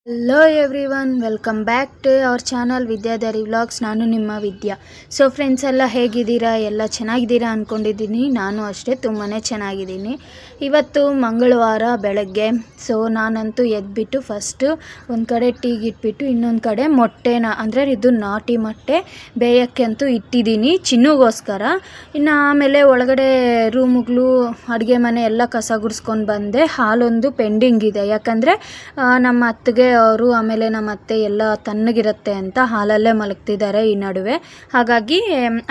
Hello everyone, welcome back to our channel Vidyadhari vlogs. ನಾನು ನಿಮ್ಮ ವಿದ್ಯಾ. So friends ಎಲ್ಲ ಹೇಗಿದ್ದೀರಾ? ಎಲ್ಲ ಚೆನ್ನಾಗಿದ್ದೀರಾ ಅಂದ್ಕೊಂಡಿದ್ದೀನಿ. ನಾನು ಅಷ್ಟೇ ತುಂಬಾ ಚೆನ್ನಾಗಿದ್ದೀನಿ. ಇವತ್ತು ಮಂಗಳವಾರ ಬೆಳಗ್ಗೆ. ಸೊ ನಾನಂತೂ ಎದ್ಬಿಟ್ಟು ಫಸ್ಟು ಒಂದು ಕಡೆ ಟೀಗಿಟ್ಬಿಟ್ಟು ಇನ್ನೊಂದು ಕಡೆ ಮೊಟ್ಟೆನ ಅಂದರೆ ಇದು ನಾಟಿ ಮೊಟ್ಟೆ ಬೇಯೋಕ್ಕೆ ಅಂತೂ ಇಟ್ಟಿದ್ದೀನಿ ಚಿನ್ನುಗೋಸ್ಕರ. ಇನ್ನು ಆಮೇಲೆ ಒಳಗಡೆ ರೂಮ್ಗಳು ಅಡುಗೆ ಮನೆ ಎಲ್ಲ ಕಸ ಗುಡಿಸ್ಕೊಂಡು ಬಂದೆ. ಹಾಲೊಂದು ಪೆಂಡಿಂಗ್ ಇದೆ, ಯಾಕಂದರೆ ನಮ್ಮ ಅತ್ತಿಗೆ ಅವರು ಆಮೇಲೆ ನಮ್ಮ ಅತ್ತೆ ಎಲ್ಲ ತಣ್ಣಗಿರುತ್ತೆ ಅಂತ ಹಾಲಲ್ಲೇ ಮಲಗ್ತಿದ್ದಾರೆ ಈ ನಡುವೆ. ಹಾಗಾಗಿ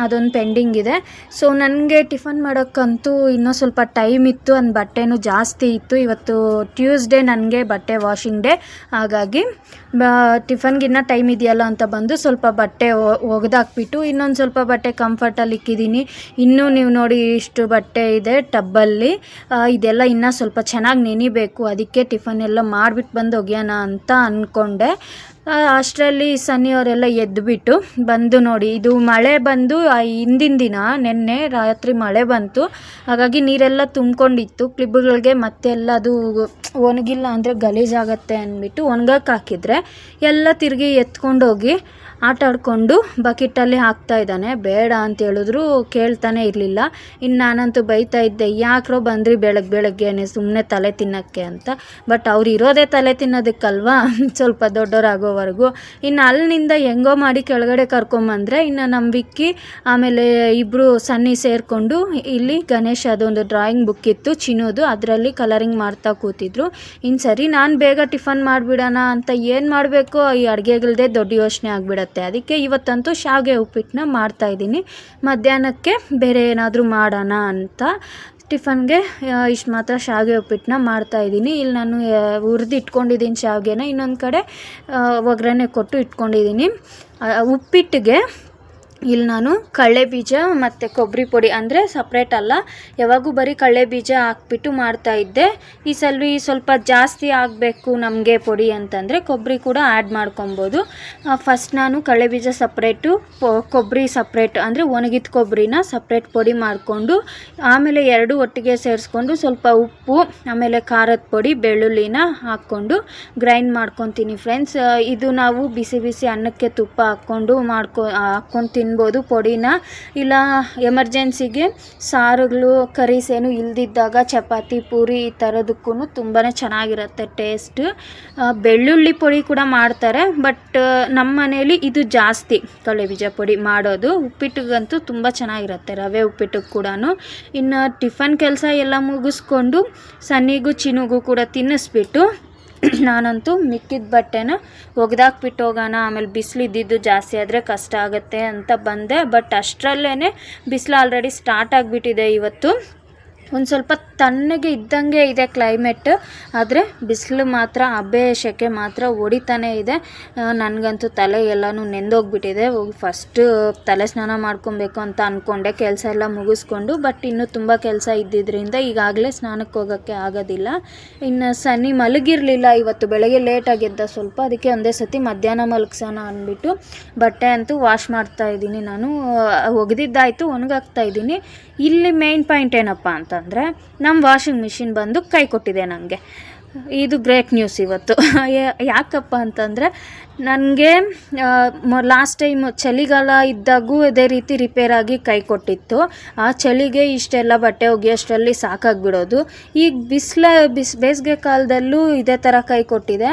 ಅದೊಂದು ಪೆಂಡಿಂಗ್ ಇದೆ. ಸೊ ನನಗೆ ಟಿಫನ್ ಮಾಡೋಕ್ಕಂತೂ ಇನ್ನೂ ಸ್ವಲ್ಪ ಟೈಮ್ ಇತ್ತು. ಒಂದು ಬಟ್ಟೆನೂ ಜಾಸ್ತಿ ಇತ್ತು. ಇವತ್ತು ಟ್ಯೂಸ್ಡೇ ನನಗೆ ಬಟ್ಟೆ ವಾಷಿಂಗ್ ಡೇ. ಹಾಗಾಗಿ ಟಿಫನ್ಗಿನ್ನ ಟೈಮ್ ಇದೆಯಲ್ಲ ಅಂತ ಬಂದು ಸ್ವಲ್ಪ ಬಟ್ಟೆ ಒಗೆದಾಕ್ಬಿಟ್ಟು ಇನ್ನೊಂದು ಸ್ವಲ್ಪ ಬಟ್ಟೆ ಕಂಫರ್ಟಲ್ಲಿ ಇಕ್ಕಿದ್ದೀನಿ. ಇನ್ನೂ ನೀವು ನೋಡಿ ಇಷ್ಟು ಬಟ್ಟೆ ಇದೆ ಟಬ್ಬಲ್ಲಿ. ಇದೆಲ್ಲ ಇನ್ನೂ ಸ್ವಲ್ಪ ಚೆನ್ನಾಗಿ ನೆನಿಬೇಕು. ಅದಕ್ಕೆ ಟಿಫನ್ ಎಲ್ಲ ಮಾಡಿಬಿಟ್ಟು ಬಂದು ಒಗೆಯೋಣ ಅಂತ ಅಂದ್ಕೊಂಡೆ. ಅಷ್ಟರಲ್ಲಿ ಸನ್ನಿಯವರೆಲ್ಲ ಎದ್ದುಬಿಟ್ಟು ಬಂದು ನೋಡಿ, ಇದು ಮಳೆ ಬಂದು ಹಿಂದಿನ ದಿನ ನೆನ್ನೆ ರಾತ್ರಿ ಮಳೆ ಬಂತು. ಹಾಗಾಗಿ ನೀರೆಲ್ಲ ತುಂಬ್ಕೊಂಡಿತ್ತು ಕ್ಲಿಬ್ಗಳಿಗೆ. ಮತ್ತೆಲ್ಲ ಅದು ಒಣಗಿಲ್ಲ ಅಂದರೆ ಗಲೀಜಾಗತ್ತೆ ಅಂದ್ಬಿಟ್ಟು ಒಣಗಕ್ಕೆ ಹಾಕಿದರೆ ಎಲ್ಲ ತಿರುಗಿ ಎತ್ಕೊಂಡೋಗಿ ಆಟ ಆಡಿಕೊಂಡು ಬಕೆಟಲ್ಲಿ ಹಾಕ್ತಾ ಇದ್ದಾನೆ. ಬೇಡ ಅಂತ ಹೇಳಿದ್ರು ಕೇಳ್ತಾನೆ ಇರಲಿಲ್ಲ. ಇನ್ನು ನಾನಂತೂ ಬೈತಾ ಇದ್ದೆ, ಯಾಕ್ರೋ ಬಂದ್ರಿ ಬೆಳಗ್ಗೆನೆ ಸುಮ್ಮನೆ ತಲೆ ತಿನ್ನೋಕ್ಕೆ ಅಂತ. ಬಟ್ ಅವ್ರು ಇರೋದೇ ತಲೆ ತಿನ್ನೋದಕ್ಕಲ್ವಾ, ಸ್ವಲ್ಪ ದೊಡ್ಡವರಾಗೋವರೆಗೂ. ಇನ್ನು ಅಲ್ಲಿನಿಂದ ಹೆಂಗೋ ಮಾಡಿ ಕೆಳಗಡೆ ಕರ್ಕೊಂಬಂದರೆ ಇನ್ನು ನಮ್ಮ ವಿಕ್ಕಿ ಆಮೇಲೆ ಇಬ್ಬರು ಸನ್ನಿ ಸೇರಿಕೊಂಡು ಇಲ್ಲಿ ಗಣೇಶ್ ಅದೊಂದು ಡ್ರಾಯಿಂಗ್ ಬುಕ್ ಇತ್ತು ಚಿನ್ನೋದು, ಅದರಲ್ಲಿ ಕಲರಿಂಗ್ ಮಾಡ್ತಾ ಕೂತಿದ್ರು. ಇನ್ನು ಸರಿ ನಾನು ಬೇಗ ಟಿಫನ್ ಮಾಡಿಬಿಡೋಣ ಅಂತ ಏನು ಮಾಡಬೇಕು ಈ ಅಡುಗೆಗಳ್ದೇ ದೊಡ್ಡ ಯೋಚನೆ ಆಗಿಬಿಡತ್ತೆ. ಅದಕ್ಕೆ ಇವತ್ತಂತೂ ಶಾವಿಗೆ ಉಪ್ಪಿಟ್ಟನ್ನ ಮಾಡ್ತಾಯಿದ್ದೀನಿ. ಮಧ್ಯಾಹ್ನಕ್ಕೆ ಬೇರೆ ಏನಾದರೂ ಮಾಡೋಣ ಅಂತ ಟಿಫನ್ಗೆ ಇಷ್ಟು ಮಾತ್ರ ಶಾವಿಗೆ ಉಪ್ಪಿಟ್ಟನ್ನ ಮಾಡ್ತಾಯಿದ್ದೀನಿ. ಇಲ್ಲಿ ನಾನು ಹುರಿದು ಇಟ್ಕೊಂಡಿದ್ದೀನಿ ಶಾವಿಗೆನ, ಇನ್ನೊಂದು ಕಡೆ ಒಗ್ಗರಣೆ ಕೊಟ್ಟು ಇಟ್ಕೊಂಡಿದ್ದೀನಿ. ಉಪ್ಪಿಟ್ಟಿಗೆ ಇಲ್ಲಿ ನಾನು ಕಡಲೆ ಬೀಜ ಮತ್ತು ಕೊಬ್ಬರಿ ಪುಡಿ ಅಂದರೆ ಸಪ್ರೇಟ್ ಅಲ್ಲ, ಯಾವಾಗೂ ಬರೀ ಕಡಲೆ ಬೀಜ ಹಾಕ್ಬಿಟ್ಟು ಮಾಡ್ತಾಯಿದ್ದೆ. ಈ ಸಲ ಸ್ವಲ್ಪ ಜಾಸ್ತಿ ಆಗಬೇಕು ನಮಗೆ ಪುಡಿ ಅಂತಂದರೆ ಕೊಬ್ಬರಿ ಕೂಡ ಆ್ಯಡ್ ಮಾಡ್ಕೊಬೋದು. ಫಸ್ಟ್ ನಾನು ಕಡಲೆ ಬೀಜ ಸಪ್ರೇಟು, ಕೊಬ್ಬರಿ ಸಪ್ರೇಟ್ ಅಂದರೆ ಒಣಗಿದ ಕೊಬ್ಬರಿನ ಸಪ್ರೇಟ್ ಪುಡಿ ಮಾಡಿಕೊಂಡು ಆಮೇಲೆ ಎರಡು ಒಟ್ಟಿಗೆ ಸೇರಿಸ್ಕೊಂಡು ಸ್ವಲ್ಪ ಉಪ್ಪು ಆಮೇಲೆ ಖಾರದ ಪುಡಿ ಬೆಳ್ಳುಳ್ಳಿನ ಹಾಕ್ಕೊಂಡು ಗ್ರೈಂಡ್ ಮಾಡ್ಕೊತೀನಿ ಫ್ರೆಂಡ್ಸ್. ಇದು ನಾವು ಬಿಸಿ ಬಿಸಿ ಅನ್ನಕ್ಕೆ ತುಪ್ಪ ಹಾಕ್ಕೊಂಡು ಹಾಕ್ಕೊಂಡು ತಿನ್ಬೋದು ಪೊಡಿನ. ಇಲ್ಲ ಎಮರ್ಜೆನ್ಸಿಗೆ ಸಾರುಗಳು ಕರೀಸ್ ಏನು ಇಲ್ದಿದ್ದಾಗ ಚಪಾತಿ ಪೂರಿ ಈ ಥರದಕ್ಕೂ ತುಂಬಾ ಚೆನ್ನಾಗಿರುತ್ತೆ ಟೇಸ್ಟ್. ಬೆಳ್ಳುಳ್ಳಿ ಪುಡಿ ಕೂಡ ಮಾಡ್ತಾರೆ, ಬಟ್ ನಮ್ಮ ಮನೇಲಿ ಇದು ಜಾಸ್ತಿ ಕಡಲೆ ಬೀಜ ಪುಡಿ ಮಾಡೋದು. ಉಪ್ಪಿಟ್ಟಿಗಂತೂ ತುಂಬ ಚೆನ್ನಾಗಿರುತ್ತೆ, ರವೆ ಉಪ್ಪಿಟ್ಟಿಗೆ ಕೂಡ. ಇನ್ನು ಟಿಫನ್ ಕೆಲಸ ಎಲ್ಲ ಮುಗಿಸ್ಕೊಂಡು ಸನ್ನಿಗೂ ಚಿನ್ನುಗೂ ಕೂಡ ತಿನ್ನಿಸ್ಬಿಟ್ಟು ನಾನಂತೂ ಮಿಕ್ಕಿದ ಬಟ್ಟೆನ ಒಗೆದಾಕ್ಬಿಟ್ಟು ಹೋಗೋಣ, ಆಮೇಲೆ ಬಿಸಿಲು ಇದ್ದಿದ್ದು ಜಾಸ್ತಿ ಆದರೆ ಕಷ್ಟ ಆಗುತ್ತೆ ಅಂತ ಬಂದೆ. ಬಟ್ ಅಷ್ಟರಲ್ಲೇ ಬಿಸಿಲು ಆಲ್ರೆಡಿ ಸ್ಟಾರ್ಟ್ ಆಗಿಬಿಟ್ಟಿದೆ. ಇವತ್ತು ಒಂದು ಸ್ವಲ್ಪ ತಣ್ಣಗೆ ಇದ್ದಂಗೆ ಇದೆ ಕ್ಲೈಮೇಟ್, ಆದರೆ ಬಿಸಿಲು ಮಾತ್ರ ಹಬೆ ಸೆಕೆ ಮಾತ್ರ ಹೊಡಿತಾನೇ ಇದೆ. ನನಗಂತೂ ತಲೆ ಎಲ್ಲನೂ ನೆಂದೋಗ್ಬಿಟ್ಟಿದೆ. ಹೋಗಿ ಫಸ್ಟು ತಲೆ ಸ್ನಾನ ಮಾಡ್ಕೊಬೇಕು ಅಂತ ಅಂದ್ಕೊಂಡೆ ಕೆಲಸ ಎಲ್ಲ ಮುಗಿಸ್ಕೊಂಡು. ಬಟ್ ಇನ್ನೂ ತುಂಬ ಕೆಲಸ ಇದ್ದಿದ್ದರಿಂದ ಈಗಾಗಲೇ ಸ್ನಾನಕ್ಕೆ ಹೋಗೋಕ್ಕೆ ಆಗೋದಿಲ್ಲ. ಇನ್ನು ಸನ್ನಿ ಮಲಗಿರಲಿಲ್ಲ ಇವತ್ತು, ಬೆಳಗ್ಗೆ ಲೇಟಾಗಿ ಎದ್ದ ಸ್ವಲ್ಪ. ಅದಕ್ಕೆ ಒಂದೇ ಸತಿ ಮಧ್ಯಾಹ್ನ ಮಲಗ್ಸೋಣ ಅಂದ್ಬಿಟ್ಟು ಬಟ್ಟೆ ಅಂತೂ ವಾಶ್ ಮಾಡ್ತಾಯಿದ್ದೀನಿ. ನಾನು ಒಗೆದಿದ್ದಾಯಿತು, ಒಣಗಾಕ್ತಾಯಿದ್ದೀನಿ. ಇಲ್ಲಿ ಮೇನ್ ಪಾಯಿಂಟ್ ಏನಪ್ಪ ಅಂತಂದರೆ ನಮ್ಮ ವಾಷಿಂಗ್ ಮಿಷಿನ್ ಬಂದು ಕೈ ಕೊಟ್ಟಿದೆ ನನಗೆ. ಇದು ಗ್ರೇಟ್ ನ್ಯೂಸ್ ಇವತ್ತು. ಯಾಕಪ್ಪ ಅಂತಂದರೆ ನನಗೆ ಲಾಸ್ಟ್ ಟೈಮ್ ಚಳಿಗಾಲ ಇದ್ದಾಗೂ ಇದೇ ರೀತಿ ರಿಪೇರಾಗಿ ಕೈ ಕೊಟ್ಟಿತ್ತು. ಆ ಚಳಿಗೆ ಇಷ್ಟೆಲ್ಲ ಬಟ್ಟೆ ಒಗೆಯೋಷ್ಟರಲ್ಲಿ ಸಾಕಾಗಿಬಿಡೋದು. ಈಗ ಬೇಸಿಗೆ ಕಾಲದಲ್ಲೂ ಇದೇ ಥರ ಕೈ ಕೊಟ್ಟಿದೆ.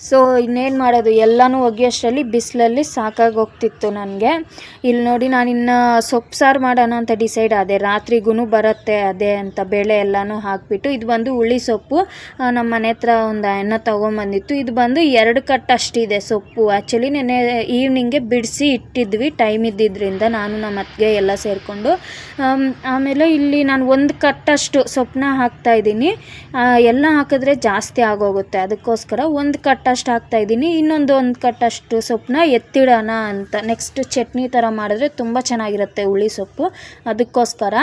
ಸೊ ಇನ್ನೇನು ಮಾಡೋದು, ಎಲ್ಲನೂ ಒಗೆಯೋಷ್ಟರಲ್ಲಿ ಬಿಸಿಲಲ್ಲಿ ಸಾಕಾಗಿ ಹೋಗ್ತಿತ್ತು ನನಗೆ. ಇಲ್ಲಿ ನೋಡಿ, ನಾನಿನ್ನು ಸೊಪ್ಪು ಸಾರು ಮಾಡೋಣ ಅಂತ ಡಿಸೈಡ್ ಆದೆ. ರಾತ್ರಿಗೂ ಬರುತ್ತೆ ಅದೇ ಅಂತ ಬೇಳೆ ಎಲ್ಲನೂ ಹಾಕಿಬಿಟ್ಟು. ಇದು ಬಂದು ಹುಳಿ ಸೊಪ್ಪು, ನಮ್ಮ ಮನೆ ಹತ್ರ ಒಂದು ಅಣ್ಣ ತೊಗೊಂಬಂದಿತ್ತು. ಇದು ಬಂದು 2 ಕಟ್ ಅಷ್ಟಿದೆ ಸೊಪ್ಪು. ಆ್ಯಕ್ಚುಲಿ ನೆನ್ನೆ ಈವ್ನಿಂಗೆ ಬಿಡಿಸಿ ಇಟ್ಟಿದ್ವಿ, ಟೈಮ್ ಇದ್ದಿದ್ದರಿಂದ ನಾನು ನಮ್ಮ ಅತ್ತಿಗೆ ಎಲ್ಲ ಸೇರಿಕೊಂಡು. ಆಮೇಲೆ ಇಲ್ಲಿ ನಾನು 1 ಕಟ್ಟಷ್ಟು ಸೊಪ್ಪನ್ನ ಹಾಕ್ತಾಯಿದ್ದೀನಿ. ಎಲ್ಲ ಹಾಕಿದ್ರೆ ಜಾಸ್ತಿ ಆಗೋಗುತ್ತೆ, ಅದಕ್ಕೋಸ್ಕರ 1 ಕಟ್ಟಷ್ಟು ಹಾಕ್ತಾಯಿದ್ದೀನಿ. ಇನ್ನೊಂದು 1 ಕಟ್ಟಷ್ಟು ಸೊಪ್ಪನ್ನ ಎತ್ತಿಡೋಣ ಅಂತ. ನೆಕ್ಸ್ಟ್ ಚಟ್ನಿ ಥರ ಮಾಡಿದ್ರೆ ತುಂಬ ಚೆನ್ನಾಗಿರುತ್ತೆ ಹುಳಿ ಸೊಪ್ಪು, ಅದಕ್ಕೋಸ್ಕರ.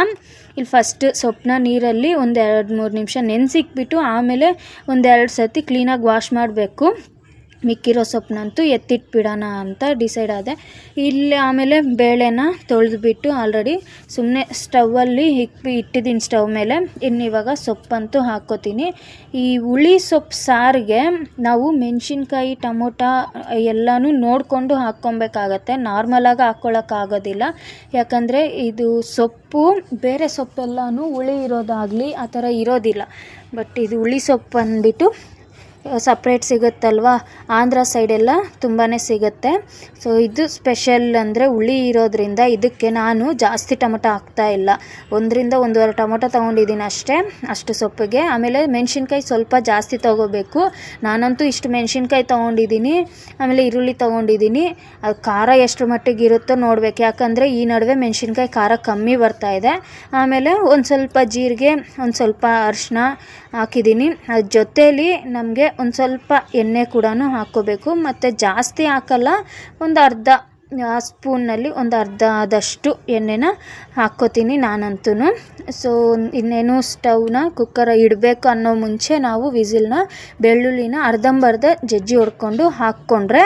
ಇಲ್ಲಿ ಫಸ್ಟ್ ಸೊಪ್ಪನ್ನ ನೀರಲ್ಲಿ ಒಂದು 2-3 ನಿಮಿಷ ನೆನೆಸಿಕ್ಬಿಟ್ಟು ಆಮೇಲೆ 1-2 ಸತಿ ಕ್ಲೀನಾಗಿ ವಾಶ್ ಮಾಡಬೇಕು. ಮಿಕ್ಕಿರೋ ಸೊಪ್ಪನ್ನಂತೂ ಎತ್ತಿಟ್ಬಿಡೋಣ ಅಂತ ಡಿಸೈಡ್ ಆದೆ. ಇಲ್ಲಿ ಆಮೇಲೆ ಬೇಳೆನ ತೊಳೆದ್ಬಿಟ್ಟು ಆಲ್ರೆಡಿ ಸುಮ್ಮನೆ ಸ್ಟವ್ವಲ್ಲಿ ಇಟ್ಟಿದ್ದೀನಿ ಸ್ಟವ್ ಮೇಲೆ. ಇವಾಗ ಸೊಪ್ಪಂತೂ ಹಾಕ್ಕೋತೀನಿ. ಈ ಹುಳಿ ಸೊಪ್ಪು ಸಾರಿಗೆ ನಾವು ಮೆಣಸಿನ್ಕಾಯಿ ಟೊಮೊಟೊ ಎಲ್ಲನೂ ನೋಡಿಕೊಂಡು ಹಾಕ್ಕೊಬೇಕಾಗತ್ತೆ. ನಾರ್ಮಲಾಗಿ ಹಾಕ್ಕೊಳ್ಳೋಕ್ಕಾಗೋದಿಲ್ಲ, ಯಾಕಂದರೆ ಇದು ಸೊಪ್ಪು ಬೇರೆ ಸೊಪ್ಪೆಲ್ಲನೂ ಹುಳಿ ಇರೋದಾಗಲಿ ಆ ಥರ ಇರೋದಿಲ್ಲ. ಬಟ್ ಇದು ಹುಳಿ ಸೊಪ್ಪು ಅಂದ್ಬಿಟ್ಟು ಸಪ್ರೇಟ್ ಸಿಗುತ್ತಲ್ವ, ಆಂಧ್ರ ಸೈಡೆಲ್ಲ ತುಂಬಾ ಸಿಗುತ್ತೆ. ಸೊ ಇದು ಸ್ಪೆಷಲ್ ಅಂದರೆ ಹುಳಿ ಇರೋದ್ರಿಂದ ಇದಕ್ಕೆ ನಾನು ಜಾಸ್ತಿ ಟೊಮೊಟೊ ಹಾಕ್ತಾಯಿಲ್ಲ. 1ರಿಂದ 1.5 ಟೊಮೊಟೊ ತೊಗೊಂಡಿದ್ದೀನಿ ಅಷ್ಟೇ, ಅಷ್ಟು ಸೊಪ್ಪಿಗೆ. ಆಮೇಲೆ ಮೆಣಸಿನ್ಕಾಯಿ ಸ್ವಲ್ಪ ಜಾಸ್ತಿ ತೊಗೋಬೇಕು. ನಾನಂತೂ ಇಷ್ಟು ಮೆಣಸಿನ್ಕಾಯಿ ತೊಗೊಂಡಿದ್ದೀನಿ. ಆಮೇಲೆ ಈರುಳ್ಳಿ ತೊಗೊಂಡಿದ್ದೀನಿ. ಅದು ಖಾರ ಎಷ್ಟು ಮಟ್ಟಿಗೆ ಇರುತ್ತೋ ನೋಡಬೇಕು, ಯಾಕಂದರೆ ಈ ನಡುವೆ ಮೆಣಸಿನ್ಕಾಯಿ ಖಾರ ಕಮ್ಮಿ ಬರ್ತಾಯಿದೆ. ಆಮೇಲೆ ಒಂದು ಸ್ವಲ್ಪ ಜೀರಿಗೆ, ಒಂದು ಸ್ವಲ್ಪ ಅರಿಶಿನ ಹಾಕಿದ್ದೀನಿ. ಅದ್ರ ಜೊತೇಲಿ ನಮಗೆ ಒಂದು ಸ್ವಲ್ಪ ಎಣ್ಣೆ ಕೂಡ ಹಾಕ್ಕೋಬೇಕು. ಮತ್ತು ಜಾಸ್ತಿ ಹಾಕಲ್ಲ, ಒಂದು ಅರ್ಧ ಸ್ಪೂನಲ್ಲಿ ಒಂದು ಅರ್ಧದಷ್ಟು ಎಣ್ಣೆನ ಹಾಕ್ಕೋತೀನಿ ನಾನಂತೂ. ಸೊ ಇನ್ನೇನು ಸ್ಟವ್ನ ಕುಕ್ಕರ್ ಇಡಬೇಕು ಅನ್ನೋ ಮುಂಚೆ ನಾವು ವಿಸಿಲ್ನ ಬೆಳ್ಳುಳ್ಳಿನ ಅರ್ಧಂಬರ್ಧ ಜಜ್ಜಿ ಹೊಡ್ಕೊಂಡು ಹಾಕ್ಕೊಂಡ್ರೆ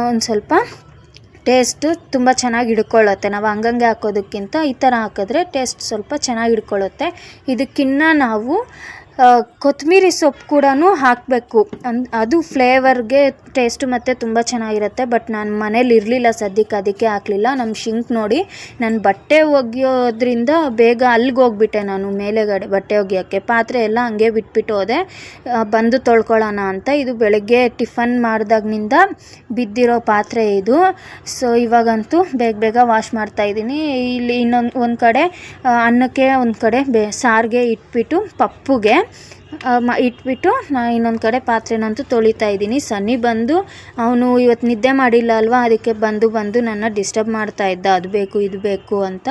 ಒಂದು ಸ್ವಲ್ಪ ಟೇಸ್ಟು ತುಂಬ ಚೆನ್ನಾಗಿ ಹಿಡ್ಕೊಳ್ಳುತ್ತೆ. ನಾವು ಹಂಗಂಗೆ ಹಾಕೋದಕ್ಕಿಂತ ಈ ಥರ ಹಾಕಿದ್ರೆ ಟೇಸ್ಟ್ ಸ್ವಲ್ಪ ಚೆನ್ನಾಗಿ ಹಿಡ್ಕೊಳ್ಳುತ್ತೆ. ಇದಕ್ಕಿನ್ನ ನಾವು ಕೊತ್ತಂಬರಿ ಸೊಪ್ಪು ಕೂಡ ಹಾಕಬೇಕು. ಅದು ಫ್ಲೇವರ್ಗೆ ಟೇಸ್ಟು ಮತ್ತು ತುಂಬ ಚೆನ್ನಾಗಿರುತ್ತೆ. ಬಟ್ ನಾನು ಮನೇಲಿ ಇರಲಿಲ್ಲ ಸದ್ಯಕ್ಕೆ, ಅದಕ್ಕೆ ಹಾಕಲಿಲ್ಲ. ನಮ್ಮ ಶಿಂಕ್ ನೋಡಿ, ನಾನು ಬಟ್ಟೆ ಒಗೆಯೋದ್ರಿಂದ ಬೇಗ ಅಲ್ಲಿಗೆ ಹೋಗ್ಬಿಟ್ಟೆ ನಾನು ಮೇಲೆಗಡೆ ಬಟ್ಟೆ ಒಗೆಯೋಕ್ಕೆ. ಪಾತ್ರೆ ಎಲ್ಲ ಹಂಗೆ ಬಿಟ್ಬಿಟ್ಟು ಹೋದೆ, ಬಂದು ತೊಳ್ಕೊಳ್ಳೋಣ ಅಂತ. ಇದು ಬೆಳಗ್ಗೆ ಟಿಫನ್ ಮಾಡಿದಾಗಿನಿಂದ ಬಿದ್ದಿರೋ ಪಾತ್ರೆ ಇದು. ಸೊ ಇವಾಗಂತೂ ಬೇಗ ವಾಶ್ ಮಾಡ್ತಾಯಿದ್ದೀನಿ. ಇಲ್ಲಿ ಒಂದು ಕಡೆ ಅನ್ನಕ್ಕೆ, ಒಂದು ಕಡೆ ಸಾರಿಗೆ ಇಟ್ಬಿಟ್ಟು ಪಪ್ಪುಗೆ ಇಟ್ಬಿಟ್ಟು ಇನ್ನೊಂದು ಕಡೆ ಪಾತ್ರೆನಂತೂ ತೊಳಿತಾ ಇದ್ದೀನಿ. ಸನ್ನಿ ಬಂದು ಅವನು ಇವತ್ತು ನಿದ್ದೆ ಮಾಡಿಲ್ಲ ಅಲ್ವಾ, ಅದಕ್ಕೆ ಬಂದು ನನ್ನ ಡಿಸ್ಟರ್ಬ್ ಮಾಡ್ತಾ ಇದ್ದ, ಅದು ಬೇಕು ಇದು ಬೇಕು ಅಂತ.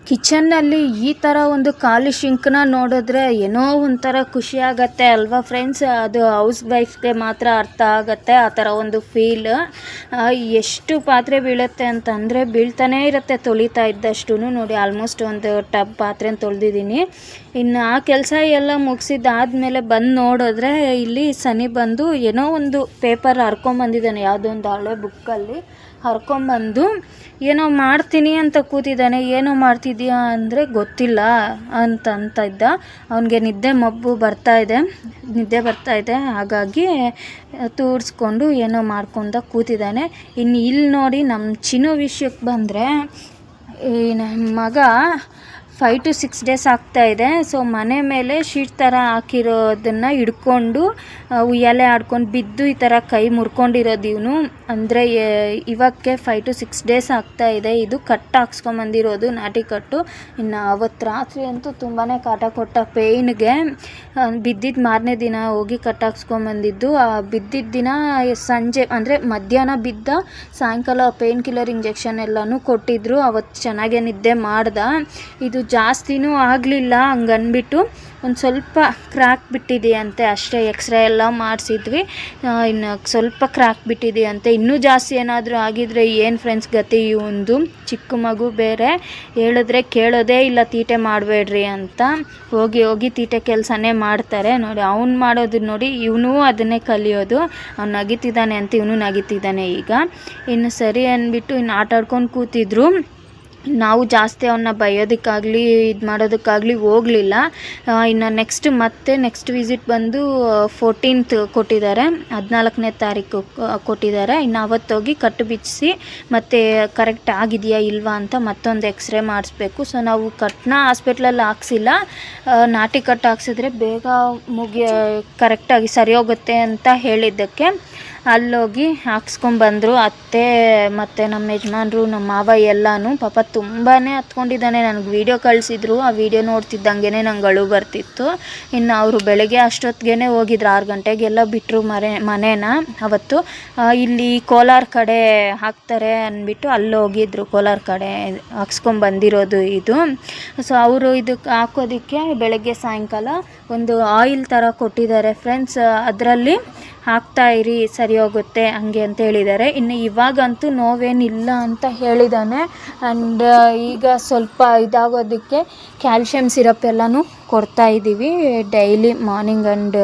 ಕಿಚನ್ನಲ್ಲಿ ಈ ಥರ ಒಂದು ಖಾಲಿ ಶಿಂಕ್ನ ನೋಡಿದ್ರೆ ಏನೋ ಒಂಥರ ಖುಷಿ ಆಗತ್ತೆ ಅಲ್ವಾ ಫ್ರೆಂಡ್ಸ್. ಅದು ಹೌಸ್ ವೈಫ್ಗೆ ಮಾತ್ರ ಅರ್ಥ ಆಗುತ್ತೆ ಆ ಥರ ಒಂದು ಫೀಲ್. ಎಷ್ಟು ಪಾತ್ರೆ ಬೀಳುತ್ತೆ ಅಂತಂದರೆ ಬೀಳ್ತಾನೇ ಇರುತ್ತೆ ತೊಳಿತಾ ಇದ್ದಷ್ಟು. ನೋಡಿ ಆಲ್ಮೋಸ್ಟ್ ಒಂದು ಟಬ್ ಪಾತ್ರೆ ತೊಳೆದಿದ್ದೀನಿ. ಇನ್ನು ಆ ಕೆಲಸ ಎಲ್ಲ ಮುಗಿಸಿದ್ದಾದಮೇಲೆ ಬಂದು ನೋಡಿದ್ರೆ ಇಲ್ಲಿ ಸನಿ ಬಂದು ಏನೋ ಒಂದು ಪೇಪರ್ ಹರ್ಕೊಂಬಂದಿದ್ದಾನೆ, ಯಾವುದೋ ಒಂದು ಹಳೆ ಬುಕ್ಕಲ್ಲಿ ಹರ್ಕೊಂಬಂದು ಏನೋ ಮಾಡ್ತೀನಿ ಅಂತ ಕೂತಿದ್ದಾನೆ. ಏನೋ ಮಾಡ್ತಿದ್ಯಾ ಅಂದರೆ ಗೊತ್ತಿಲ್ಲ ಅಂತ ಇದ್ದ. ಅವನಿಗೆ ನಿದ್ದೆ ಬರ್ತಾ ಇದೆ, ಹಾಗಾಗಿ ತೂರಿಸ್ಕೊಂಡು ಏನೋ ಮಾಡ್ಕೊಂಡ ಕೂತಿದ್ದಾನೆ. ಇನ್ನು ಇಲ್ಲಿ ನೋಡಿ ನಮ್ಮ ಚಿನ್ನು ವಿಷಯಕ್ಕೆ ಬಂದರೆ, ಈ ನಮ್ಮ ಮಗ 5 to 6 days ಆಗ್ತಾಯಿದೆ. ಸೊ ಮನೆ ಮೇಲೆ ಶೀಟ್ ಥರ ಹಾಕಿರೋದನ್ನು ಹಿಡ್ಕೊಂಡು ಉಯ್ಯಾಲೆ ಆಡ್ಕೊಂಡು ಬಿದ್ದು ಈ ಥರ ಕೈ ಮುರ್ಕೊಂಡಿರೋದು ಇವನು. ಅಂದರೆ ಇವಕ್ಕೆ 5 to 6 days ಆಗ್ತಾಯಿದೆ. ಇದು ಕಟ್ಟು ಹಾಕ್ಸ್ಕೊಂಬಂದಿರೋದು, ನಾಟಿ ಕಟ್ಟು. ಇನ್ನು ಅವತ್ತು ರಾತ್ರಿ ಅಂತೂ ತುಂಬಾ ಕಾಟ ಕೊಟ್ಟ ಪೇಯ್ನ್ಗೆ. ಬಿದ್ದಿದ್ದು ಮಾರನೇ ದಿನ ಹೋಗಿ ಕಟ್ಟು ಹಾಕ್ಸ್ಕೊಂಬಂದಿದ್ದು. ಬಿದ್ದಿದ್ದ ದಿನ ಸಂಜೆ ಅಂದರೆ ಮಧ್ಯಾಹ್ನ ಬಿದ್ದ, ಸಾಯಂಕಾಲ ಪೇಯ್ನ್ ಕಿಲ್ಲರ್ ಇಂಜೆಕ್ಷನ್ ಎಲ್ಲನೂ ಕೊಟ್ಟಿದ್ದರು. ಅವತ್ತು ಚೆನ್ನಾಗೇ ನಿದ್ದೆ ಮಾಡ್ದ. ಇದು ಜಾಸ್ತಿನೂ ಆಗಲಿಲ್ಲ, ಹಂಗನ್ಬಿಟ್ಟು ಒಂದು ಸ್ವಲ್ಪ ಕ್ರ್ಯಾಕ್ ಬಿಟ್ಟಿದೆಯಂತೆ ಅಷ್ಟೇ. ಎಕ್ಸ್ರೇ ಎಲ್ಲ ಮಾಡಿಸಿದ್ವಿ, ಇನ್ನು ಸ್ವಲ್ಪ ಕ್ರ್ಯಾಕ್ ಬಿಟ್ಟಿದೆಯಂತೆ. ಇನ್ನೂ ಜಾಸ್ತಿ ಏನಾದರೂ ಆಗಿದ್ರೆ ಏನು ಫ್ರೆಂಡ್ಸ್ ಗತಿ ಇವಂದು. ಚಿಕ್ಕ ಮಗು ಬೇರೆ, ಹೇಳಿದ್ರೆ ಕೇಳೋದೇ ಇಲ್ಲ, ತೀಟೆ ಮಾಡಬೇಡ್ರಿ ಅಂತ. ಹೋಗಿ ತೀಟೆ ಕೆಲಸನೇ ಮಾಡ್ತಾರೆ. ನೋಡಿ ಅವ್ನು ಮಾಡೋದು ನೋಡಿ ಇವನು ಅದನ್ನೇ ಕಲಿಯೋದು. ಅವ್ನು ನಗಿತಿದ್ದಾನೆ ಅಂತ ಇವನು ನಗಿತಿದ್ದಾನೆ ಈಗ. ಇನ್ನು ಸರಿ ಅಂದ್ಬಿಟ್ಟು ಇನ್ನು ಆಟ ಆಡ್ಕೊಂಡು ಕೂತಿದ್ರು. ನಾವು ಜಾಸ್ತಿ ಅವನ್ನ ಬೈಯೋದಕ್ಕಾಗಲಿ ಇದು ಮಾಡೋದಕ್ಕಾಗಲಿ ಹೋಗಲಿಲ್ಲ. ಇನ್ನು ನೆಕ್ಸ್ಟ್ ವಿಸಿಟ್ ಬಂದು 14th ಕೊಟ್ಟಿದ್ದಾರೆ, 14ನೇ ತಾರೀಕು ಕೊಟ್ಟಿದ್ದಾರೆ. ಇನ್ನು ಅವತ್ತೋಗಿ ಕಟ್ಟು ಬಿಚ್ಚಿಸಿ ಮತ್ತು ಕರೆಕ್ಟ್ ಆಗಿದೆಯಾ ಇಲ್ವಾ ಅಂತ ಮತ್ತೊಂದು ಎಕ್ಸ್ರೇ ಮಾಡಿಸ್ಬೇಕು. ಸೊ ನಾವು ಕಟ್ಟನ್ನ ಹಾಸ್ಪಿಟ್ಲಲ್ಲಿ ಹಾಕ್ಸಿಲ್ಲ, ನಾಟಿ ಕಟ್ಟು ಹಾಕ್ಸಿದ್ರೆ ಬೇಗ ಕರೆಕ್ಟಾಗಿ ಸರಿ ಹೋಗುತ್ತೆ ಅಂತ ಹೇಳಿದ್ದಕ್ಕೆ ಅಲ್ಲೋಗಿ ಹಾಕ್ಸ್ಕೊಂಬಂದರು ಅತ್ತೆ ಮತ್ತು ನಮ್ಮ ಯಜಮಾನ್ರು, ನಮ್ಮ ಮಾವ ಎಲ್ಲನೂ. ಪಾಪ ತುಂಬಾ ಹತ್ಕೊಂಡಿದ್ದಾನೆ. ನನಗೆ ವೀಡಿಯೋ ಕಳಿಸಿದ್ರು, ಆ ವಿಡಿಯೋ ನೋಡ್ತಿದ್ದಂಗೆ ನಂಗೆ ಅಳು ಬರ್ತಿತ್ತು. ಇನ್ನು ಅವರು ಬೆಳಗ್ಗೆ ಅಷ್ಟೊತ್ತಿಗೆ ಹೋಗಿದ್ರು, 6 ಗಂಟೆಗೆಲ್ಲ ಬಿಟ್ಟರು ಮನೇನ ಅವತ್ತು. ಇಲ್ಲಿ ಕೋಲಾರ ಕಡೆ ಹಾಕ್ತಾರೆ ಅಂದ್ಬಿಟ್ಟು ಅಲ್ಲಿ ಹೋಗಿದ್ರು, ಕೋಲಾರ ಕಡೆ ಹಾಕ್ಸ್ಕೊಂಬಂದಿರೋದು ಇದು. ಸೊ ಅವರು ಇದಕ್ಕೆ ಹಾಕೋದಕ್ಕೆ ಬೆಳಗ್ಗೆ ಸಾಯಂಕಾಲ ಒಂದು ಆಯಿಲ್ ಥರ ಕೊಟ್ಟಿದ್ದಾರೆ ಫ್ರೆಂಡ್ಸ್. ಅದರಲ್ಲಿ ಹಾಕ್ತಾ ಇರಿ ಸರಿ ಹೋಗುತ್ತೆ ಹಂಗೆ ಅಂತ ಹೇಳಿದ್ದಾರೆ. ಇನ್ನು ಇವಾಗಂತೂ ನೋವೇನಿಲ್ಲ ಅಂತ ಹೇಳಿದ್ದಾನೆ. ಆ್ಯಂಡ್ ಈಗ ಸ್ವಲ್ಪ ಇದಾಗೋದಕ್ಕೆ ಕ್ಯಾಲ್ಶಿಯಂ ಸಿರಪ್ ಎಲ್ಲನೂ ಕೊಡ್ತಾಯಿದ್ದೀವಿ daily morning and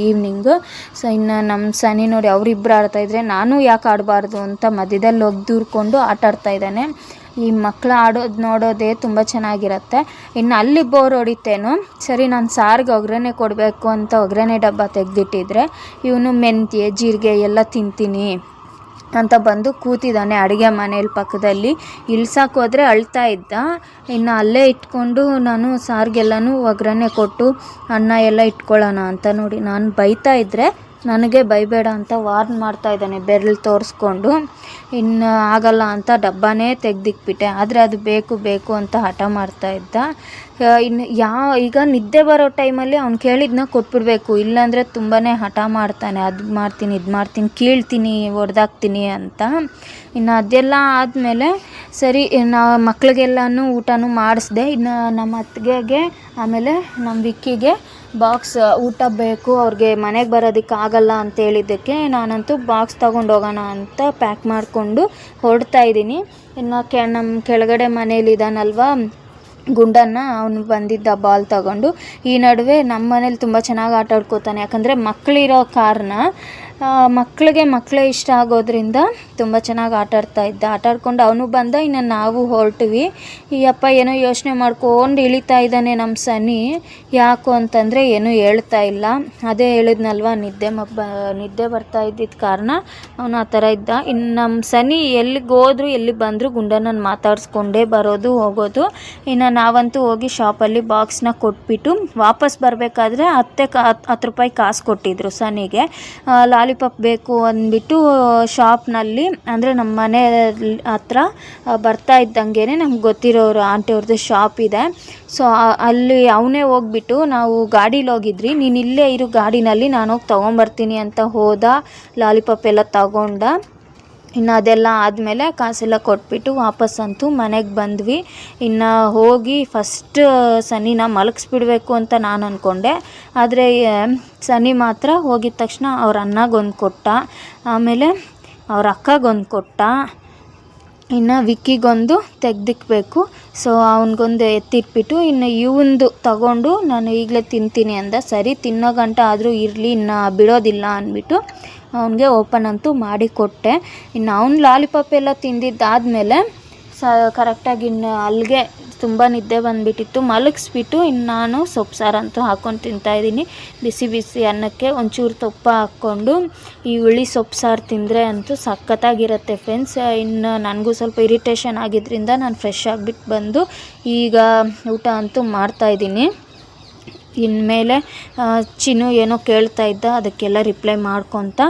evening. So ಇನ್ನು ನಮ್ಮ ಸನಿ ನೋಡಿ ಅವರಿಬ್ಬರು ಆಡ್ತಾಯಿದ್ರೆ ನಾನು ಯಾಕೆ ಆಡಬಾರ್ದು ಅಂತ ಮಧ್ಯದಲ್ಲಿ ಹೋಗಿ ದೂರ್ಕೊಂಡು ಆಟಾಡ್ತಾಯಿದ್ದಾನೆ. ಈ ಮಕ್ಕಳು ಆಡೋದು ನೋಡೋದೇ ತುಂಬ ಚೆನ್ನಾಗಿರುತ್ತೆ. ಇನ್ನು ಅಲ್ಲಿ ಬೋರ್ ಹೊಡಿತೇನೋ ಸರಿ ನಾನು ಸಾರಿಗೆ ಒಗ್ಗರಣೆ ಕೊಡಬೇಕು ಅಂತ ಒಗ್ಗರಣೆ ಡಬ್ಬ ತೆಗೆದಿಟ್ಟಿದ್ರೆ ಇವನು ಮೆಂತ್ಯ ಜೀರಿಗೆ ಎಲ್ಲ ತಿಂತೀನಿ ಅಂತ ಬಂದು ಕೂತಿದ್ದಾನೆ ಅಡುಗೆ ಮನೇಲಿ ಪಕ್ಕದಲ್ಲಿ. ಇಳ್ಸಕ್ಕೆ ಹೋದರೆ ಅಳ್ತಾ ಇದ್ದ. ಇನ್ನು ಅಲ್ಲೇ ಇಟ್ಕೊಂಡು ನಾನು ಸಾರಿಗೆಲ್ಲನೂ ಒಗ್ಗರಣೆ ಕೊಟ್ಟು ಅನ್ನ ಎಲ್ಲ ಇಟ್ಕೊಳ್ಳೋಣ ಅಂತ ನೋಡಿ ನಾನು ಬೈತಾ ಇದ್ದರೆ ನನಗೆ ಬೈಬೇಡ ಅಂತ ವಾರ್ನ್ ಮಾಡ್ತಾ ಇದ್ದಾನೆ ಬೆರಳು ತೋರಿಸ್ಕೊಂಡು. ಇನ್ನು ಆಗಲ್ಲ ಅಂತ ಡಬ್ಬನೇ ತೆಗ್ದಿಕ್ಬಿಟ್ಟೆ. ಆದರೆ ಅದು ಬೇಕು ಬೇಕು ಅಂತ ಹಠ ಮಾಡ್ತಾಯಿದ್ದ. ಇನ್ನು ಈಗ ನಿದ್ದೆ ಬರೋ ಟೈಮಲ್ಲಿ ಅವ್ನು ಕೇಳಿದ್ನ ಕೊಟ್ಬಿಡ್ಬೇಕು, ಇಲ್ಲಾಂದರೆ ತುಂಬಾ ಹಠ ಮಾಡ್ತಾನೆ. ಅದು ಮಾಡ್ತೀನಿ ಇದು ಮಾಡ್ತೀನಿ ಕೀಳ್ತೀನಿ ಹೊಡೆದಾಕ್ತೀನಿ ಅಂತ. ಇನ್ನು ಅದೆಲ್ಲ ಆದಮೇಲೆ ಸರಿ ನಾ ಮಕ್ಳಿಗೆಲ್ಲನೂ ಊಟನೂ ಮಾಡಿಸ್ದೆ. ಇನ್ನು ನಮ್ಮ ಅತ್ತಿಗೆಗೆ ಆಮೇಲೆ ನಮ್ಮ ವಿಕ್ಕಿಗೆ ಬಾಕ್ಸ್ ಊಟ ಬೇಕು ಅವ್ರಿಗೆ ಮನೆಗೆ ಬರೋದಕ್ಕಾಗಲ್ಲ ಅಂತ ಹೇಳಿದ್ದಕ್ಕೆ ನಾನಂತೂ ಬಾಕ್ಸ್ ತೊಗೊಂಡೋಗೋಣ ಅಂತ ಪ್ಯಾಕ್ ಮಾಡಿಕೊಂಡು ಹೊರಡ್ತಾ ಇದ್ದೀನಿ. ಇನ್ನು ನಮ್ಮ ಕೆಳಗಡೆ ಮನೇಲಿದ್ದಾನಲ್ವ ಗುಂಡನ್ನ ಅವನು ಬಂದಿದ್ದ ಬಾಲ್ ತಗೊಂಡು. ಈ ನಡುವೆ ನಮ್ಮ ಮನೇಲಿ ತುಂಬ ಚೆನ್ನಾಗಿ ಆಟ ಆಡ್ಕೋತಾನೆ. ಯಾಕಂದರೆ ಮಕ್ಕಳಿರೋ ಕಾರಣ ಮಕ್ಕಳೇ ಇಷ್ಟ ಆಗೋದ್ರಿಂದ ತುಂಬ ಚೆನ್ನಾಗಿ ಆಟ ಆಡ್ಕೊಂಡು ಅವನು ಬಂದ. ಇನ್ನು ನಾವು ಹೊರಟ್ವಿ. ಈ ಅಪ್ಪ ಏನೋ ಯೋಚನೆ ಮಾಡ್ಕೊಂಡು ಇಳಿತಾ ಇದ್ದಾನೆ ನಮ್ಮ ಸನಿ. ಯಾಕು ಅಂತಂದರೆ ಏನೂ ಹೇಳ್ತಾ ಇಲ್ಲ. ಅದೇ ಹೇಳಿದ್ನಲ್ವ ನಿದ್ದೆ ಬರ್ತಾ ಇದ್ದಿದ್ದ ಕಾರಣ ಅವನು ಆ ಥರ ಇದ್ದ. ಇನ್ನು ನಮ್ಮ ಸನಿ ಎಲ್ಲಿಗೆ ಹೋದ್ರು ಎಲ್ಲಿ ಬಂದರೂ ಗುಂಡನ್ನ ಮಾತಾಡಿಸ್ಕೊಂಡೇ ಬರೋದು ಹೋಗೋದು. ಇನ್ನು ನಾವಂತೂ ಹೋಗಿ ಶಾಪಲ್ಲಿ ಬಾಕ್ಸ್ನ ಕೊಟ್ಬಿಟ್ಟು ವಾಪಸ್ ಬರಬೇಕಾದ್ರೆ 10 ರೂಪಾಯಿ ಕಾಸು ಕೊಟ್ಟಿದ್ರು ಸನಿಗೆ. ಲಾಲಿಪಾಪ್ ಬೇಕು ಅಂದ್ಬಿಟ್ಟು ಶಾಪ್ನಲ್ಲಿ ಅಂದರೆ ನಮ್ಮ ಮನೆ ಹತ್ರ ಬರ್ತಾ ಇದ್ದಂಗೆ ನಮ್ಗೆ ಗೊತ್ತಿರೋರು ಆಂಟಿಯವ್ರದ್ದು ಶಾಪ್ ಇದೆ. ಸೊ ಅಲ್ಲಿ ಅವನೇ ಹೋಗ್ಬಿಟ್ಟು ನಾವು ಗಾಡೀಲಿ ಹೋಗಿದ್ರಿ, ನೀನು ಇಲ್ಲೇ ಇರು ಗಾಡಿನಲ್ಲಿ ನಾನು ಹೋಗಿ ತೊಗೊಂಬರ್ತೀನಿ ಅಂತ ಹೋದ. ಲಾಲಿಪಾಪ್ ಎಲ್ಲ ತಗೊಂಡ. ಇನ್ನು ಅದೆಲ್ಲ ಆದಮೇಲೆ ಕಾಸೆಲ್ಲ ಕೊಟ್ಬಿಟ್ಟು ವಾಪಸ್ಸಂತೂ ಮನೆಗೆ ಬಂದ್ವಿ. ಇನ್ನು ಹೋಗಿ ಫಸ್ಟ್ ಸನಿನ ಮಲಗಿಸ್ಬಿಡ್ಬೇಕು ಅಂತ ನಾನು ಅಂದ್ಕೊಂಡೆ. ಆದರೆ ಸನಿ ಮಾತ್ರ ಹೋಗಿದ ತಕ್ಷಣ ಅವ್ರ ಅಣ್ಣಗೊಂದು ಕೊಟ್ಟ, ಆಮೇಲೆ ಅವ್ರ ಅಕ್ಕಗೊಂದು ಕೊಟ್ಟ, ಇನ್ನು ವಿಕ್ಕಿಗೊಂದು ತೆಗ್ದಿಕ್ಬೇಕು. ಸೊ ಅವನಿಗೊಂದು ಎತ್ತಿಟ್ಬಿಟ್ಟು ಇನ್ನು ಇವಂದು ತಗೊಂಡು ನಾನು ಈಗಲೇ ತಿಂತೀನಿ ಅಂದ. ಸರಿ ತಿನ್ನೋ ಗಂಟ ಆದರೂ ಇರಲಿ, ಇನ್ನು ಬಿಡೋದಿಲ್ಲ ಅಂದ್ಬಿಟ್ಟು ಅವನಿಗೆ ಓಪನ್ ಅಂತೂ ಮಾಡಿ ಕೊಟ್ಟೆ. ಇನ್ನು ಅವ್ನು ಲಾಲಿಪಾಪ್ ಎಲ್ಲ ತಿಂದಿದ್ದಾದಮೇಲೆ ಕರೆಕ್ಟಾಗಿ ಇನ್ನು ಅಲ್ಲಿಗೆ ತುಂಬ ನಿದ್ದೆ ಬಂದುಬಿಟ್ಟಿತ್ತು. ಮಲಗಿಸ್ಬಿಟ್ಟು ಇನ್ನು ನಾನು ಸೊಪ್ಪು ಸಾರಂತೂ ಹಾಕ್ಕೊಂಡು ತಿಂತಾಯಿದ್ದೀನಿ. ಬಿಸಿ ಬಿಸಿ ಅನ್ನಕ್ಕೆ ಒಂಚೂರು ತುಪ್ಪ ಹಾಕ್ಕೊಂಡು ಈ ಹುಳಿ ಸೊಪ್ಪು ಸಾರು ತಿಂದರೆ ಅಂತೂ ಸಖತ್ತಾಗಿರುತ್ತೆ ಫ್ರೆಂಡ್ಸ್. ಇನ್ನು ನನಗೂ ಸ್ವಲ್ಪ ಇರಿಟೇಷನ್ ಆಗಿದ್ದರಿಂದ ನಾನು ಫ್ರೆಶ್ ಆಗಿಬಿಟ್ಟು ಬಂದು ಈಗ ಊಟ ಅಂತೂ ಮಾಡ್ತಾಯಿದ್ದೀನಿ. ಇನ್ಮೇಲೆ ಚಿನ್ನು ಏನೋ ಕೇಳ್ತಾ ಇದ್ದ, ಅದಕ್ಕೆಲ್ಲ ರಿಪ್ಲೈ ಮಾಡ್ಕೊತ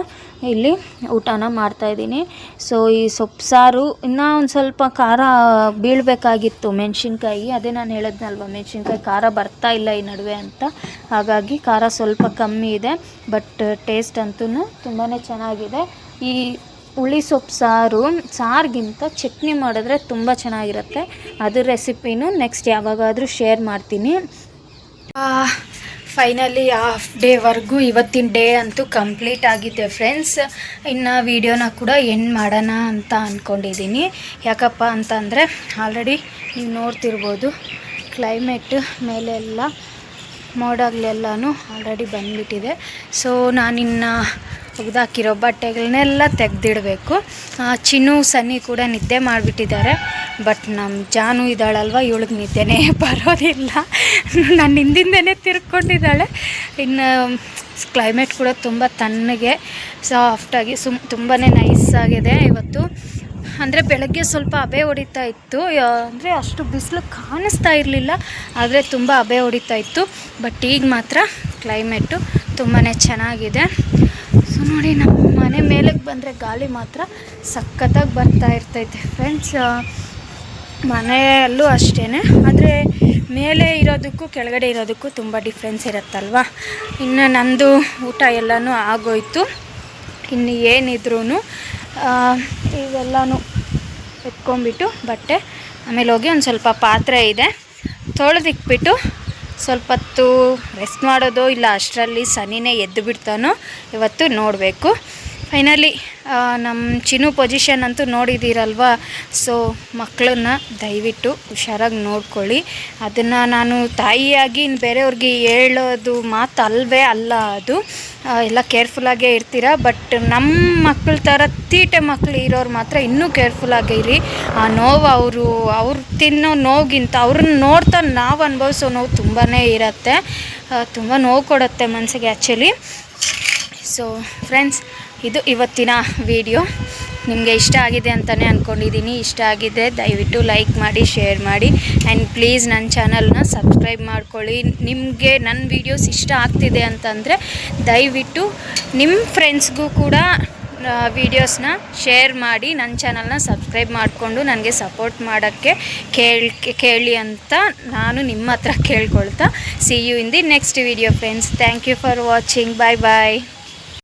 ಇಲ್ಲಿ ಊಟನ ಮಾಡ್ತಾಯಿದ್ದೀನಿ. ಸೊ ಈ ಸೊಪ್ಪು ಸಾರು ಇನ್ನೂ ಒಂದು ಸ್ವಲ್ಪ ಖಾರ ಬೀಳಬೇಕಾಗಿತ್ತು ಮೆಣಸಿನ್ಕಾಯಿ. ಅದೇ ನಾನು ಹೇಳಿದ್ನಲ್ವ ಮೆಣಸಿನ್ಕಾಯಿ ಖಾರ ಬರ್ತಾ ಇಲ್ಲ ಈ ನಡುವೆ ಅಂತ, ಹಾಗಾಗಿ ಖಾರ ಸ್ವಲ್ಪ ಕಮ್ಮಿ ಇದೆ. ಬಟ್ ಟೇಸ್ಟ್ ಅಂತೂ ತುಂಬಾ ಚೆನ್ನಾಗಿದೆ. ಈ ಹುಳಿ ಸೊಪ್ಪು ಸಾರಿಗಿಂತ ಚಟ್ನಿ ಮಾಡಿದ್ರೆ ತುಂಬ ಚೆನ್ನಾಗಿರುತ್ತೆ. ಅದ್ರ ರೆಸಿಪಿನೂ ನೆಕ್ಸ್ಟ್ ಯಾವಾಗಾದರೂ ಶೇರ್ ಮಾಡ್ತೀನಿ. ಫೈನಲಿ ಹಾಫ್ ಡೇವರೆಗೂ ಇವತ್ತಿನ ಡೇ ಅಂತೂ ಕಂಪ್ಲೀಟ್ ಆಗಿದೆ ಫ್ರೆಂಡ್ಸ್. ಇನ್ನು ವೀಡಿಯೋನ ಕೂಡ ಎಂಡ್ ಮಾಡೋಣ ಅಂತ ಅಂದ್ಕೊಂಡಿದ್ದೀನಿ. ಯಾಕಪ್ಪ ಅಂತಂದರೆ ಆಲ್ರೆಡಿ ನೀವು ನೋಡ್ತಿರ್ಬೋದು ಕ್ಲೈಮೇಟ್ ಮೇಲೆಲ್ಲ ಮೋಡಗಳೆಲ್ಲನೂ ಆಲ್ರೆಡಿ ಬಂದುಬಿಟ್ಟಿದೆ. ಸೊ ನಾನಿನ್ನು ಒಗ್ದಾಕಿರೋ ಬಟ್ಟೆಗಳನ್ನೆಲ್ಲ ತೆಗೆದಿಡಬೇಕು. ಚಿನ್ನು ಸನ್ನಿ ಕೂಡ ನಿದ್ದೆ ಮಾಡಿಬಿಟ್ಟಿದ್ದಾರೆ. ಬಟ್ ನಮ್ಮ ಜಾನು ಇದ್ದಾಳಲ್ವ, ಇವಳಿಗೆ ನಿದ್ದೆನೇ ಬರೋದಿಲ್ಲ. ನನ್ನ ಹಿಂದಿಂದನೇ ತಿರ್ಕೊಂಡಿದ್ದಾಳೆ. ಇನ್ನು ಕ್ಲೈಮೇಟ್ ಕೂಡ ತುಂಬ ತಣ್ಣಗೆ ಸಾಫ್ಟಾಗಿ ತುಂಬಾ ನೈಸಾಗಿದೆ ಇವತ್ತು. ಅಂದರೆ ಬೆಳಗ್ಗೆ ಸ್ವಲ್ಪ ಹಬೆ ಹೊಡಿತಾ ಇತ್ತು, ಅಂದರೆ ಅಷ್ಟು ಬಿಸಿಲು ಕಾಣಿಸ್ತಾ ಇರಲಿಲ್ಲ, ಆದರೆ ತುಂಬ ಹಬೆ ಹೊಡಿತಾ ಇತ್ತು. ಬಟ್ ಈಗ ಮಾತ್ರ ಕ್ಲೈಮೇಟು ತುಂಬಾ ಚೆನ್ನಾಗಿದೆ. ಸೊ ನೋಡಿ, ನಮ್ಮ ಮನೆ ಮೇಲಕ್ಕೆ ಬಂದರೆ ಗಾಳಿ ಮಾತ್ರ ಸಖತ್ತಾಗಿ ಬರ್ತಾ ಇರ್ತೈತೆ ಫ್ರೆಂಡ್ಸ್. ಮನೆಯಲ್ಲೂ ಅಷ್ಟೇ, ಆದರೆ ಮೇಲೆ ಇರೋದಕ್ಕೂ ಕೆಳಗಡೆ ಇರೋದಕ್ಕೂ ತುಂಬ ಡಿಫ್ರೆನ್ಸ್ ಇರುತ್ತಲ್ವ. ಇನ್ನು ನಂದು ಊಟ ಎಲ್ಲನೂ ಆಗೋಯ್ತು. ಇನ್ನು ಏನಿದ್ರೂ ಇವೆಲ್ಲನೂ ಎತ್ಕೊಂಡ್ಬಿಟ್ಟು ಬಟ್ಟೆ ಆಮೇಲೆ ಹೋಗಿ ಒಂದು ಸ್ವಲ್ಪ ಪಾತ್ರೆ ಇದೆ ತೊಳೆದಿಕ್ಬಿಟ್ಟು ಸ್ವಲ್ಪ ಹೊತ್ತು ರೆಸ್ಟ್ ಮಾಡೋದು ಇಲ್ಲ ಅಷ್ಟರಲ್ಲಿ ಸನಿನೇ ಎದ್ದು ಬಿಡ್ತಾನೋ ಇವತ್ತು ನೋಡಬೇಕು. ಫೈನಲಿ ನಮ್ಮ ಚಿನ್ನು ಪೊಸಿಷನ್ ಅಂತೂ ನೋಡಿದ್ದೀರಲ್ವ. ಸೊ ಮಕ್ಕಳನ್ನ ದಯವಿಟ್ಟು ಹುಷಾರಾಗಿ ನೋಡ್ಕೊಳ್ಳಿ. ಅದನ್ನು ನಾನು ತಾಯಿಯಾಗಿ ಇನ್ನು ಬೇರೆಯವ್ರಿಗೆ ಹೇಳೋದು ಮಾತು ಅಲ್ಲ ಅದು. ಎಲ್ಲ ಕೇರ್ಫುಲ್ಲಾಗೇ ಇರ್ತೀರ. ಬಟ್ ನಮ್ಮ ಮಕ್ಕಳ ಥರ ತೀಟೆ ಮಕ್ಕಳು ಇರೋರು ಮಾತ್ರ ಇನ್ನೂ ಕೇರ್ಫುಲ್ಲಾಗೇ ಇರಿ. ಆ ನೋವು ಅವ್ರು ತಿನ್ನೋ ನೋವಿಗಿಂತ ಅವ್ರನ್ನ ನೋಡ್ತಾ ನಾವು ಅನುಭವಿಸೋ ನೋವು ತುಂಬಾ ಇರುತ್ತೆ. ತುಂಬ ನೋವು ಕೊಡುತ್ತೆ ಮನಸ್ಸಿಗೆ ಆ್ಯಕ್ಚುಲಿ. ಸೊ ಫ್ರೆಂಡ್ಸ್, ಇದು ಇವತ್ತಿನ ವಿಡಿಯೋ. ನಿಮಗೆ ಇಷ್ಟ ಆಗಿದೆ ಅಂತಲೇ ಅಂದ್ಕೊಂಡಿದ್ದೀನಿ. ಇಷ್ಟ ಆಗಿದ್ದರೆ ದಯವಿಟ್ಟು ಲೈಕ್ ಮಾಡಿ, ಶೇರ್ ಮಾಡಿ ಆ್ಯಂಡ್ ಪ್ಲೀಸ್ ನನ್ನ ಚಾನಲ್ನ ಸಬ್ಸ್ಕ್ರೈಬ್ ಮಾಡ್ಕೊಳ್ಳಿ. ನಿಮಗೆ ನನ್ನ ವೀಡಿಯೋಸ್ ಇಷ್ಟ ಆಗ್ತಿದೆ ಅಂತಂದರೆ ದಯವಿಟ್ಟು ನಿಮ್ಮ ಫ್ರೆಂಡ್ಸ್ಗೂ ಕೂಡ ವೀಡಿಯೋಸ್ನ ಶೇರ್ ಮಾಡಿ ನನ್ನ ಚಾನಲ್ನ ಸಬ್ಸ್ಕ್ರೈಬ್ ಮಾಡಿಕೊಂಡು ನನಗೆ ಸಪೋರ್ಟ್ ಮಾಡೋಕ್ಕೆ ಕೇಳಿ ಅಂತ ನಾನು ನಿಮ್ಮ ಹತ್ರ ಕೇಳ್ಕೊಳ್ತಾ see you in the next video friends. Thank you for watching. Bye bye.